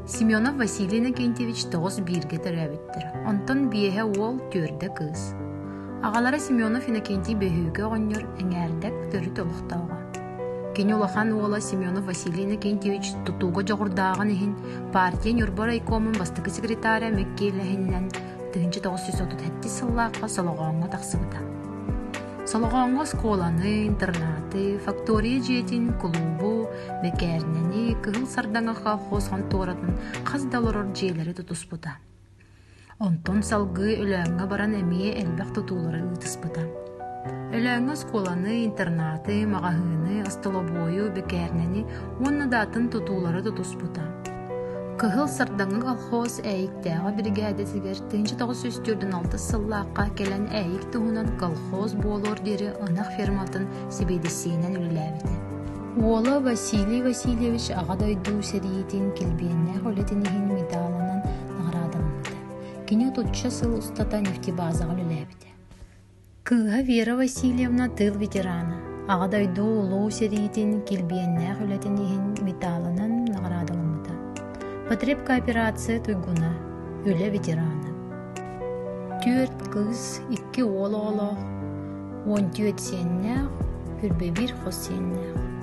Семенов Василий Иннокентьевич 91-ге төрәбиттер. Онтон биэһэ уол түрдө кыз. Агалара Семенов Иннокентий бөһүүгө оҕонньор эҥээрдик төрү толуктаага. Кини улахан уола Семенов Василий Иннокентьевич тутууга жоҕурдааҕын иһин партия Нюрбор райкомун бастакы секретаря Меккейлэһиннэн 1937 сыллаакка Сологооҥҥо тахсыбыта. Сологооҥҥо сколаны, интернаты, фактория дьиэтин, клубу, бекээрнэни, кыһыл сардаҥа колхоз хонтуоратын хас долорор дьиэлэри тутуспута. Онтон салгы өлөөҥҥө баран эмиэ элбэх тутуулары ыытыспыта. Өлөөҥҥө сколаны, интернаты, маҕаһыыны, остолобою, бекээрнэни уонна даатын тутуулары тутуспута. Кыһыл сардаҥа колхоз эйиктээҕэ бригадатыгар 1946 сыллаакка келэн эйик туһунан колхоз буолуор диэри ынах ферматын сибэйдиссиинэн үлэлээбитэ. Уола Василий Васильевич аҕа дойдуу сэриитин килбиэннээх үлэтин иһин медалынан наградалыммыта. Кини тутча сыл устата нефтебазаҕа үлэлээбитэ. Кыыһа Вера Васильевна тыл ветерана. Аҕа дойдуу улуу сэриитин килбиэннээх үлэтин иһин медалынан наградалыммыта. Потреб кооперация туйгуна, үлэ ветерана. 4 кыз, 2 уол оҕолоох, 14 сиэннээх, хүрбэ 1 хос сиэннээх.